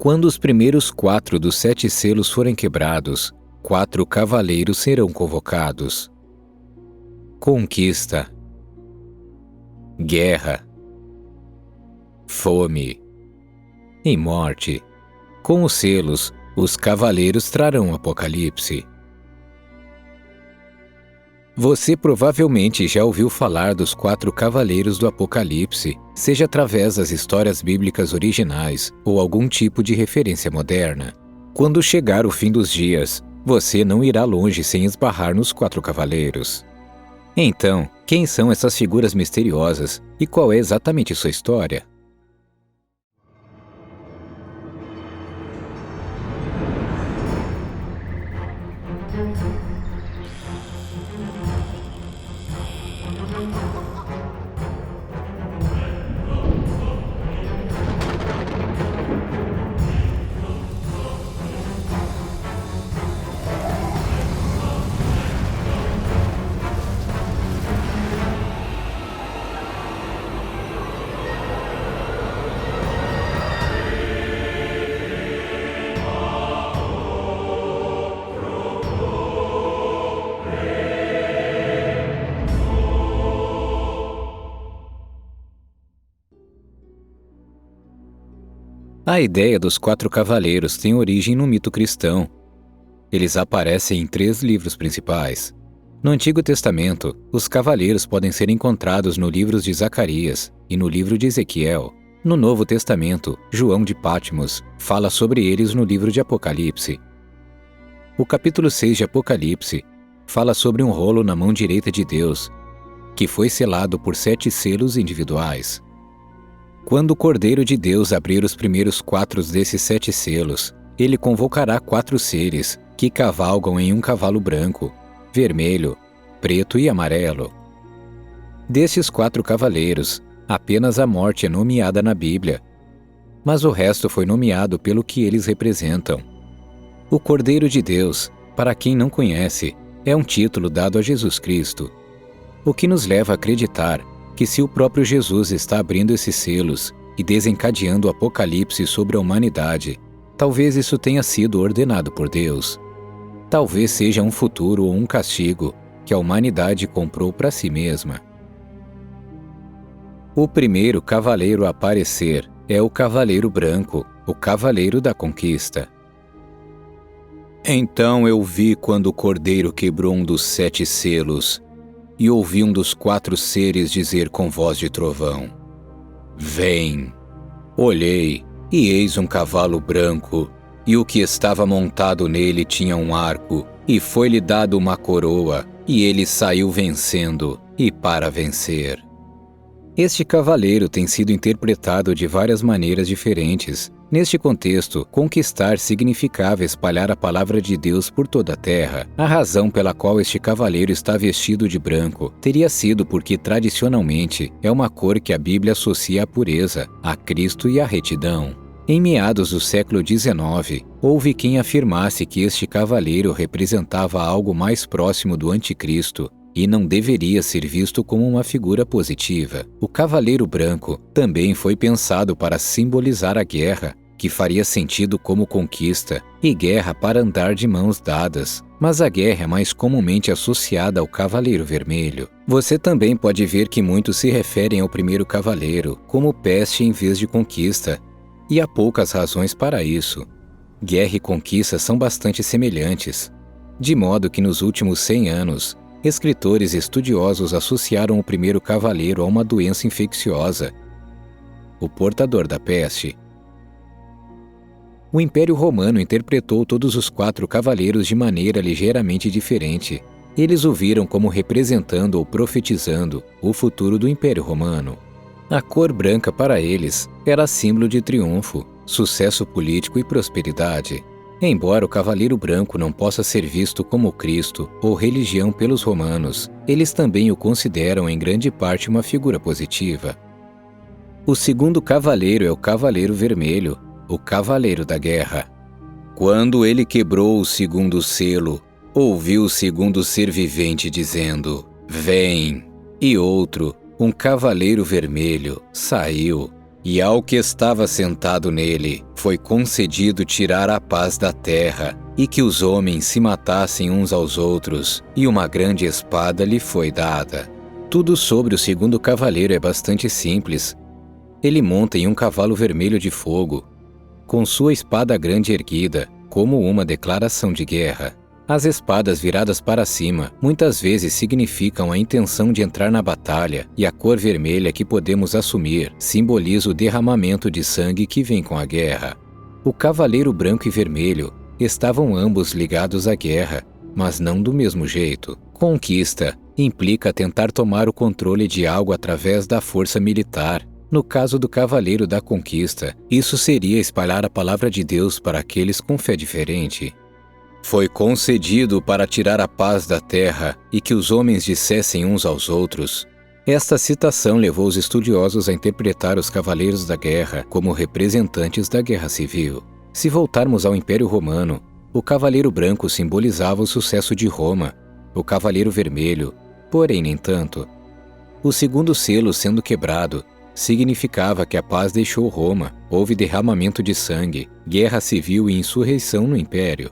Quando os primeiros 4 dos 7 selos forem quebrados, 4 cavaleiros serão convocados. Conquista, guerra, fome e morte. Com os selos, os cavaleiros trarão o Apocalipse. Você provavelmente já ouviu falar dos 4 cavaleiros do Apocalipse, seja através das histórias bíblicas originais ou algum tipo de referência moderna. Quando chegar o fim dos dias, você não irá longe sem esbarrar nos 4 cavaleiros. Então, quem são essas figuras misteriosas e qual é exatamente sua história? A ideia dos 4 cavaleiros tem origem no mito cristão. Eles aparecem em 3 livros principais. No Antigo Testamento, os cavaleiros podem ser encontrados no livro de Zacarias e no livro de Ezequiel. No Novo Testamento, João de Patmos fala sobre eles no livro de Apocalipse. O capítulo 6 de Apocalipse fala sobre um rolo na mão direita de Deus, que foi selado por 7 selos individuais. Quando o Cordeiro de Deus abrir os primeiros 4 desses 7 selos, ele convocará 4 seres que cavalgam em um cavalo branco, vermelho, preto e amarelo. Desses 4 cavaleiros, apenas a morte é nomeada na Bíblia, mas o resto foi nomeado pelo que eles representam. O Cordeiro de Deus, para quem não conhece, é um título dado a Jesus Cristo, o que nos leva a acreditar que se o próprio Jesus está abrindo esses selos e desencadeando o Apocalipse sobre a humanidade, talvez isso tenha sido ordenado por Deus. Talvez seja um futuro ou um castigo que a humanidade comprou para si mesma. O primeiro cavaleiro a aparecer é o Cavaleiro Branco, o Cavaleiro da Conquista. Então eu vi quando o Cordeiro quebrou um dos 7 selos, e ouvi um dos 4 seres dizer com voz de trovão: Vem! Olhei, e eis um cavalo branco, e o que estava montado nele tinha um arco, e foi-lhe dado uma coroa, e ele saiu vencendo, e para vencer. Este cavaleiro tem sido interpretado de várias maneiras diferentes. Neste contexto, conquistar significava espalhar a palavra de Deus por toda a terra. A razão pela qual este cavaleiro está vestido de branco teria sido porque, tradicionalmente, é uma cor que a Bíblia associa à pureza, a Cristo e à retidão. Em meados do século XIX, houve quem afirmasse que este cavaleiro representava algo mais próximo do anticristo e não deveria ser visto como uma figura positiva. O Cavaleiro Branco também foi pensado para simbolizar a guerra, que faria sentido como conquista, e guerra para andar de mãos dadas, mas a guerra é mais comumente associada ao Cavaleiro Vermelho. Você também pode ver que muitos se referem ao primeiro cavaleiro como peste em vez de conquista, e há poucas razões para isso. Guerra e conquista são bastante semelhantes, de modo que nos últimos 100 anos, escritores estudiosos associaram o primeiro cavaleiro a uma doença infecciosa, o portador da peste. O Império Romano interpretou todos os 4 cavaleiros de maneira ligeiramente diferente. Eles o viram como representando ou profetizando o futuro do Império Romano. A cor branca para eles era símbolo de triunfo, sucesso político e prosperidade. Embora o Cavaleiro Branco não possa ser visto como Cristo ou religião pelos romanos, eles também o consideram em grande parte uma figura positiva. O segundo cavaleiro é o Cavaleiro Vermelho, o Cavaleiro da Guerra. Quando ele quebrou o segundo selo, ouvi o segundo ser vivente dizendo: Vem! E outro, um Cavaleiro Vermelho, saiu. E ao que estava sentado nele, foi concedido tirar a paz da terra, e que os homens se matassem uns aos outros, e uma grande espada lhe foi dada. Tudo sobre o segundo cavaleiro é bastante simples. Ele monta em um cavalo vermelho de fogo, com sua espada grande erguida, como uma declaração de guerra. As espadas viradas para cima muitas vezes significam a intenção de entrar na batalha, e a cor vermelha que podemos assumir simboliza o derramamento de sangue que vem com a guerra. O cavaleiro branco e vermelho estavam ambos ligados à guerra, mas não do mesmo jeito. Conquista implica tentar tomar o controle de algo através da força militar. No caso do Cavaleiro da Conquista, isso seria espalhar a palavra de Deus para aqueles com fé diferente. Foi concedido para tirar a paz da terra e que os homens dissessem uns aos outros. Esta citação levou os estudiosos a interpretar os cavaleiros da guerra como representantes da guerra civil. Se voltarmos ao Império Romano, o cavaleiro branco simbolizava o sucesso de Roma, o cavaleiro vermelho, porém nem tanto. O segundo selo sendo quebrado significava que a paz deixou Roma, houve derramamento de sangue, guerra civil e insurreição no Império.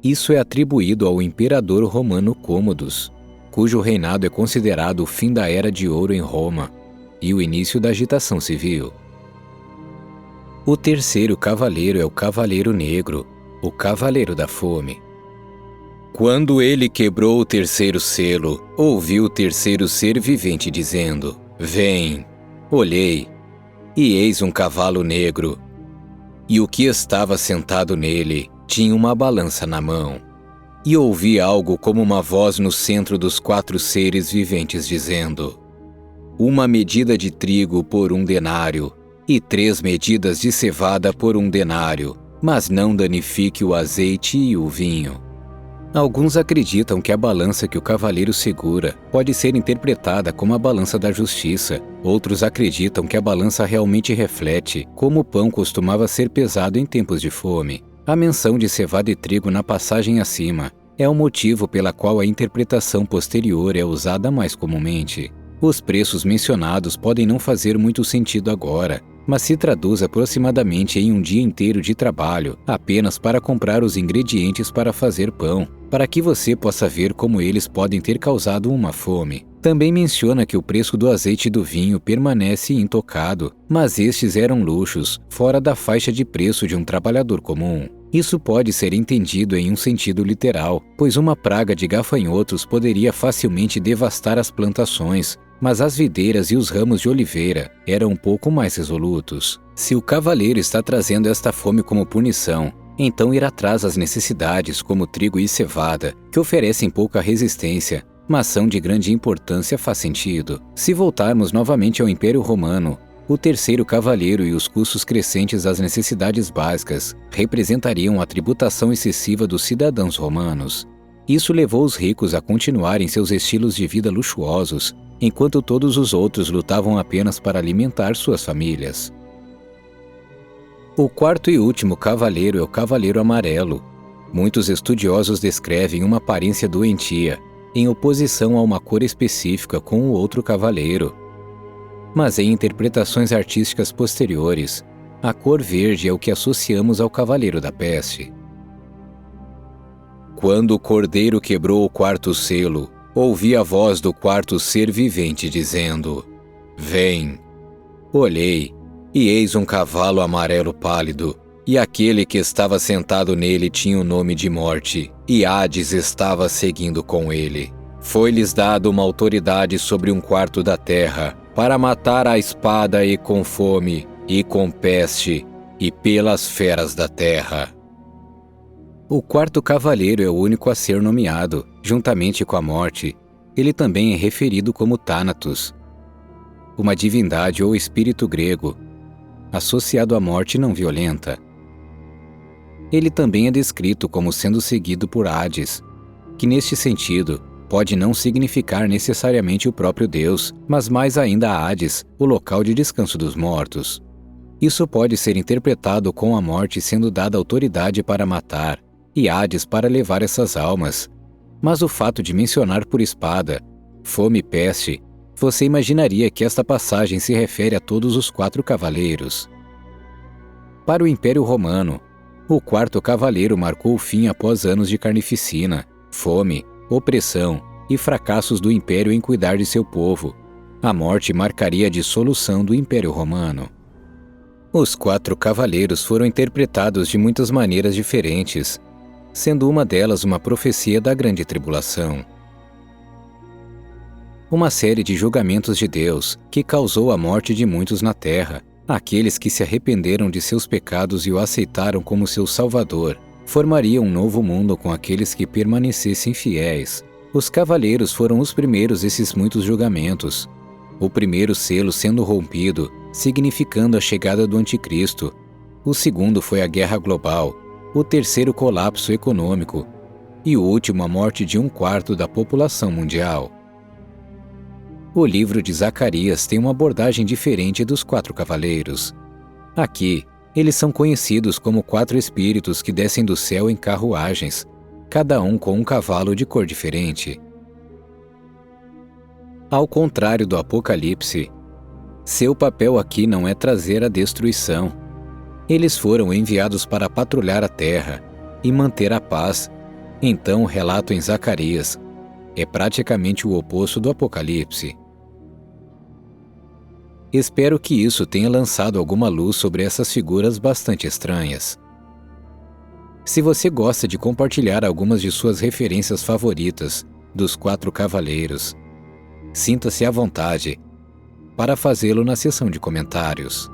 Isso é atribuído ao imperador romano Cômodos, cujo reinado é considerado o fim da Era de Ouro em Roma e o início da agitação civil. O terceiro cavaleiro é o Cavaleiro Negro, o Cavaleiro da Fome. Quando ele quebrou o terceiro selo, ouviu o terceiro ser vivente dizendo: "Vem." Olhei, e eis um cavalo negro, e o que estava sentado nele tinha uma balança na mão. E ouvi algo como uma voz no centro dos 4 seres viventes dizendo: "Uma medida de trigo por 1 denário, e 3 medidas de cevada por 1 denário, mas não danifique o azeite e o vinho." Alguns acreditam que a balança que o cavaleiro segura pode ser interpretada como a balança da justiça. Outros acreditam que a balança realmente reflete como o pão costumava ser pesado em tempos de fome. A menção de cevada e trigo na passagem acima é o motivo pela qual a interpretação posterior é usada mais comumente. Os preços mencionados podem não fazer muito sentido agora, mas se traduz aproximadamente em um dia inteiro de trabalho apenas para comprar os ingredientes para fazer pão, para que você possa ver como eles podem ter causado uma fome. Também menciona que o preço do azeite e do vinho permanece intocado, mas estes eram luxos, fora da faixa de preço de um trabalhador comum. Isso pode ser entendido em um sentido literal, pois uma praga de gafanhotos poderia facilmente devastar as plantações, mas as videiras e os ramos de oliveira eram um pouco mais resolutos. Se o cavaleiro está trazendo esta fome como punição, então ir atrás das necessidades como trigo e cevada, que oferecem pouca resistência, mas são de grande importância, faz sentido. Se voltarmos novamente ao Império Romano, o terceiro cavaleiro e os custos crescentes das necessidades básicas representariam a tributação excessiva dos cidadãos romanos. Isso levou os ricos a continuarem seus estilos de vida luxuosos, enquanto todos os outros lutavam apenas para alimentar suas famílias. O quarto e último cavaleiro é o Cavaleiro Amarelo. Muitos estudiosos descrevem uma aparência doentia, em oposição a uma cor específica com o outro cavaleiro. Mas em interpretações artísticas posteriores, a cor verde é o que associamos ao Cavaleiro da Peste. Quando o cordeiro quebrou o quarto selo, ouvi a voz do quarto ser vivente dizendo: "Vem." Olhei, e eis um cavalo amarelo pálido, e aquele que estava sentado nele tinha o nome de Morte, e Hades estava seguindo com ele. Foi-lhes dado uma autoridade sobre 1/4 da terra, para matar à espada e com fome, e com peste, e pelas feras da terra. O quarto cavaleiro é o único a ser nomeado, juntamente com a morte. Ele também é referido como Thanatos, uma divindade ou espírito grego, associado à morte não violenta. Ele também é descrito como sendo seguido por Hades, que neste sentido pode não significar necessariamente o próprio Deus, mas mais ainda Hades, o local de descanso dos mortos. Isso pode ser interpretado com a morte sendo dada autoridade para matar, e Hades para levar essas almas. Mas o fato de mencionar por espada, fome e peste, você imaginaria que esta passagem se refere a todos os 4 cavaleiros. Para o Império Romano, o 4º cavaleiro marcou o fim após anos de carnificina, fome, opressão e fracassos do Império em cuidar de seu povo. A morte marcaria a dissolução do Império Romano. Os 4 cavaleiros foram interpretados de muitas maneiras diferentes, sendo uma delas uma profecia da Grande Tribulação. Uma série de julgamentos de Deus que causou a morte de muitos na Terra. Aqueles que se arrependeram de seus pecados e o aceitaram como seu Salvador, formariam um novo mundo com aqueles que permanecessem fiéis. Os cavaleiros foram os primeiros desses muitos julgamentos. O primeiro selo sendo rompido, significando a chegada do Anticristo. O segundo foi a guerra global, o terceiro colapso econômico e o último a morte de 1/4 da população mundial. O livro de Zacarias tem uma abordagem diferente dos 4 cavaleiros. Aqui, eles são conhecidos como 4 espíritos que descem do céu em carruagens, cada um com um cavalo de cor diferente. Ao contrário do Apocalipse, seu papel aqui não é trazer a destruição. Eles foram enviados para patrulhar a terra e manter a paz. Então, o relato em Zacarias é praticamente o oposto do Apocalipse. Espero que isso tenha lançado alguma luz sobre essas figuras bastante estranhas. Se você gosta de compartilhar algumas de suas referências favoritas dos 4 cavaleiros, sinta-se à vontade para fazê-lo na seção de comentários.